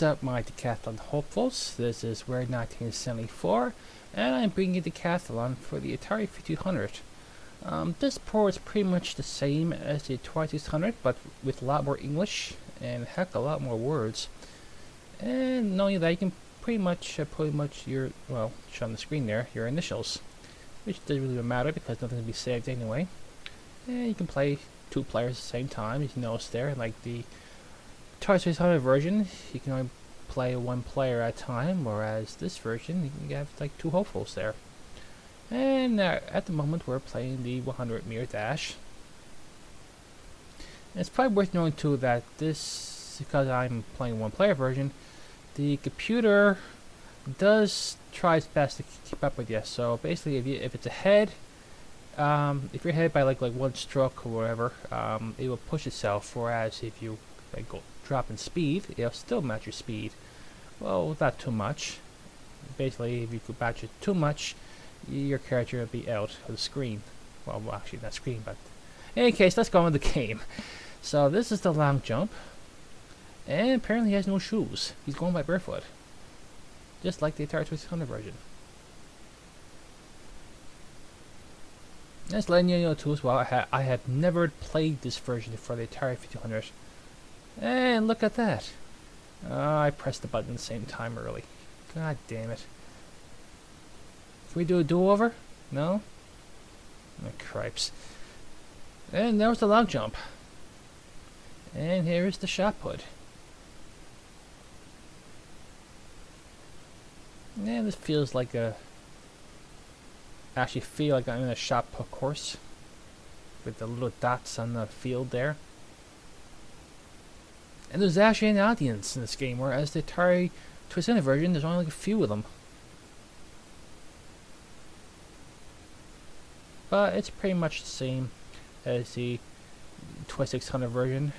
What's up, my Decathalon hopefuls? This is Weird 1974, and I'm bringing you Decathalon for the Atari 5200. This port is pretty much the same as the 2600, but with a lot more English and heck, a lot more words. And knowing that you can pretty much your, well, show on the screen there, your initials, which doesn't really matter because nothing will be saved anyway. And you can play two players at the same time, as you notice there, like the Atari 2600 version, you can only play one player at a time, whereas this version, you can have like two hopefuls there. And at the moment, we're playing the 100 meter dash. And it's probably worth knowing too that this, because I'm playing one player version, the computer does try its best to keep up with you. So basically, if it's ahead, if you're ahead by like one stroke or whatever, it will push itself. Whereas if you go drop in speed, it'll still match your speed. Well, not too much. Basically, if you could match it too much, your character will be out of the screen. Well, actually not screen, but in any case, let's go on with the game. So this is the long jump, and apparently he has no shoes. He's going by barefoot, just like the Atari 2600 version. Just letting you know too as well, I have never played this version for the Atari 5200. And look at that. I pressed the button at the same time early. God damn it. Can we do a do-over? No? Oh, cripes. And there was the log jump. And here is the shot put. And this feels like a... I actually feel like I'm in a shot put course. With the little dots on the field there. And there's actually an audience in this game, whereas the Atari 2600 version, there's only like a few of them. But it's pretty much the same as the 2600 version,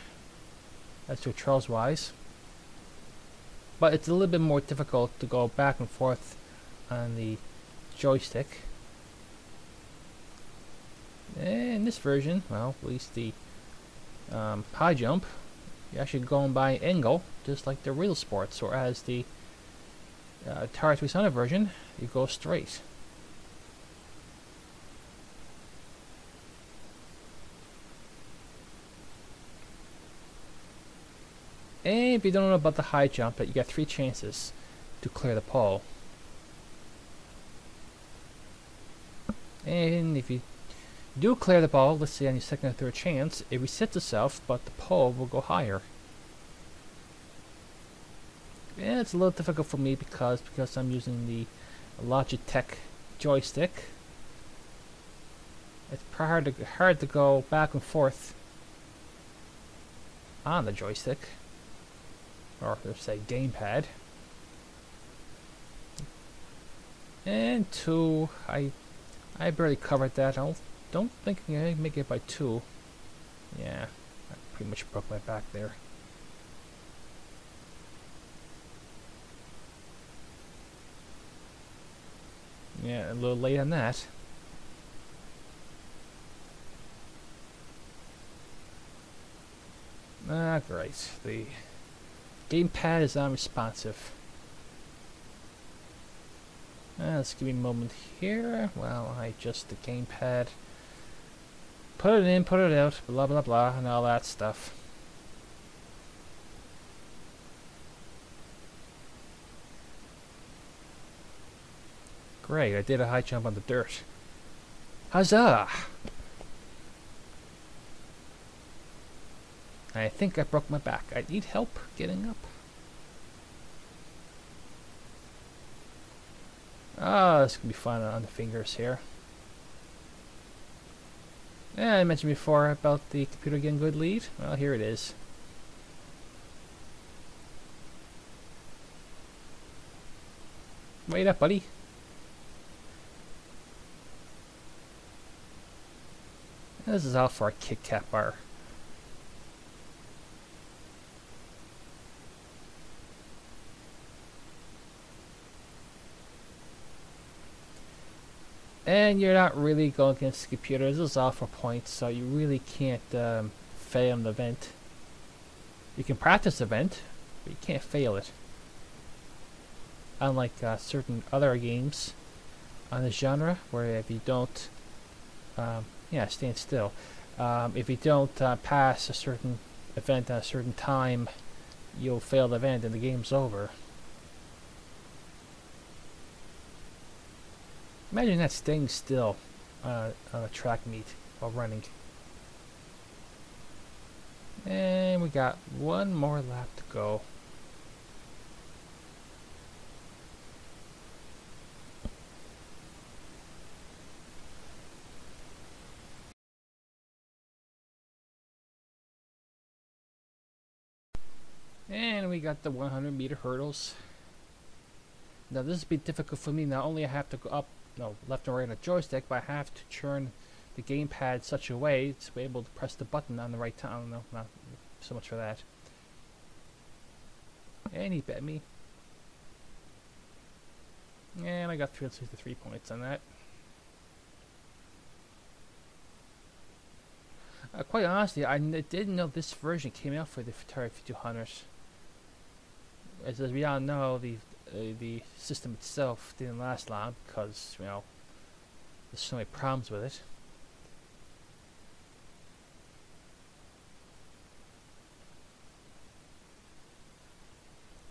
as tutorials-wise. But it's a little bit more difficult to go back and forth on the joystick. And this version, well, at least the high jump, you're actually going by angle, just like the real sports, whereas the Atari 2600 version, you go straight. And if you don't know about the high jump, you got 3 chances to clear the pole. And if you do clear the ball, let's say on your second or third chance, it resets itself, but the pole will go higher. And it's a little difficult for me because I'm using the Logitech joystick. It's hard to go back and forth on the joystick, or let's say gamepad. And 2, I barely covered that. I don't think I can make it by 2. Yeah, I pretty much broke my back there. Yeah, a little late on that. Ah, great. The gamepad is unresponsive. Let's give me a moment here while I adjust the gamepad. Put it in, put it out, blah blah blah, and all that stuff. Great, I did a high jump on the dirt. Huzzah! I think I broke my back. I need help getting up. Ah, this could be fun on the fingers here. Yeah, I mentioned before about the computer getting good lead. Well, here it is. Wait up, buddy. This is all for a Kit Kat bar. And you're not really going against the computer. This is all for points, so you really can't fail an event. You can practice the event, but you can't fail it. unlike certain other games on this genre, where if you don't, yeah, stand still. If you don't pass a certain event at a certain time, you'll fail the event and the game's over. Imagine that, staying still on a track meet while running. And we got one more lap to go. And we got the 100-meter hurdles. Now this has been difficult for me. Not only I have to go up, left and right on the joystick, but I have to turn the gamepad such a way to be able to press the button on the right time. No, not so much for that. And he bet me. And I got 363 points on that. Quite honestly, I didn't know this version came out for the Atari 5200. As we all know, the system itself didn't last long because, you know, there's so many problems with it.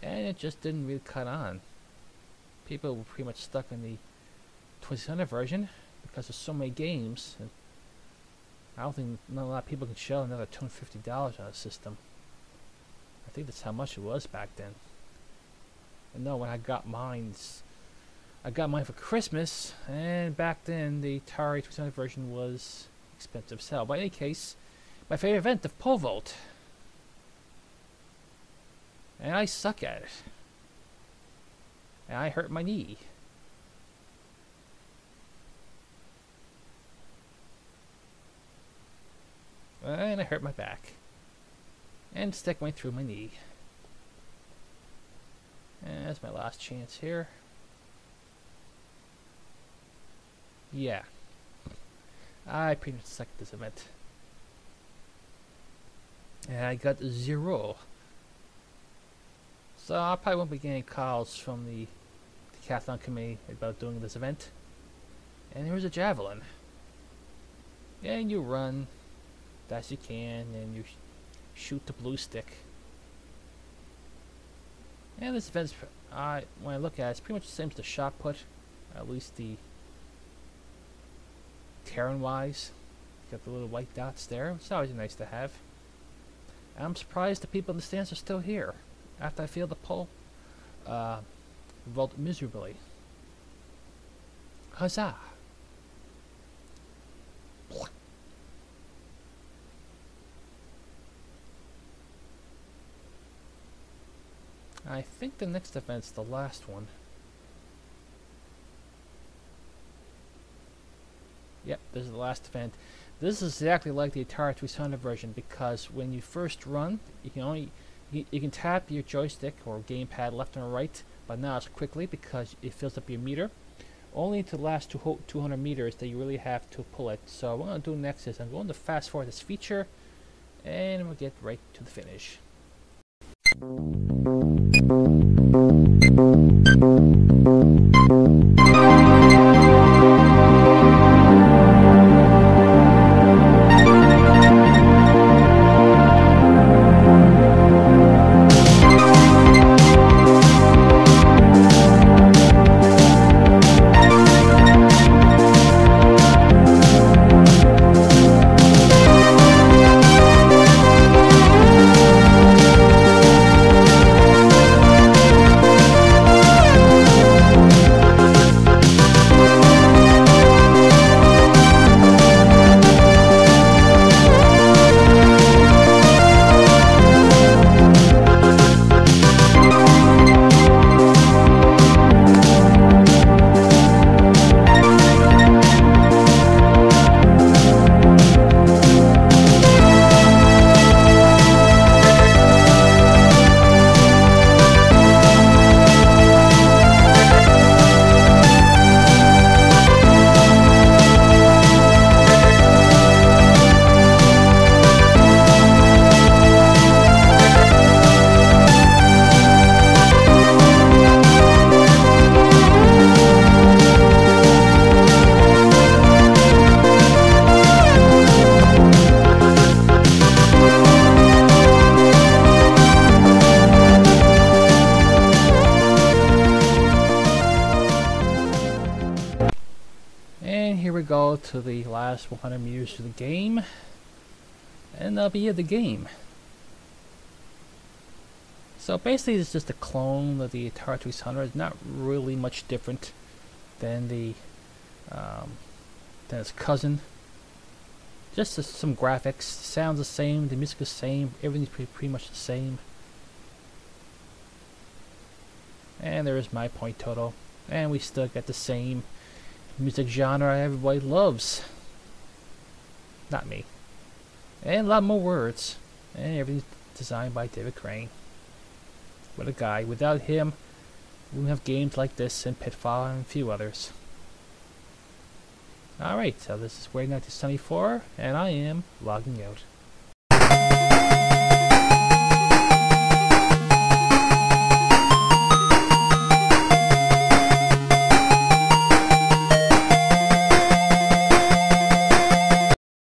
And it just didn't really cut on. People were pretty much stuck in the 2600 version because there's so many games. And I don't think not a lot of people can shell another $250 on a system. I think that's how much it was back then. And no, when I got mine for Christmas, and back then the Atari 2600 version was expensive as hell. But in any case, my favorite event, the pole vault. And I suck at it. And I hurt my knee. And I hurt my back. And stick went through my knee. And that's my last chance here. Yeah. I pretty much sucked this event. And I got 0. So I probably won't be getting calls from the Decathalon committee about doing this event. And here's a javelin. And you run as you can, and you shoot the blue stick. And this event's, when I look at it, it's pretty much the same as the shot put, at least the Terran wise. Got the little white dots there. It's always nice to have. And I'm surprised the people in the stands are still here after I failed the pole vault miserably. Huzzah! I think the next event's the last one. Yep, this is the last event. This is exactly like the Atari 2600 version because when you first run, you can tap your joystick or gamepad left and right, but not as quickly because it fills up your meter. Only to the last 200 meters that you really have to pull it. So what I'm going to do next is I'm going to fast forward this feature, and we'll get right to the finish. we go to the last 100 meters of the game, and that'll be the game. So basically it's just a clone of the Atari 2600. It's not really much different than than its cousin. Just some graphics, sounds the same, the music is the same, everything's pretty much the same. And there is my point total, and we still get the same music genre everybody loves. Not me. And a lot more words, and everything's designed by David Crane. What a guy. Without him, we wouldn't have games like this and Pitfall and a few others. Alright, so this is Weird 1974, and I am logging out.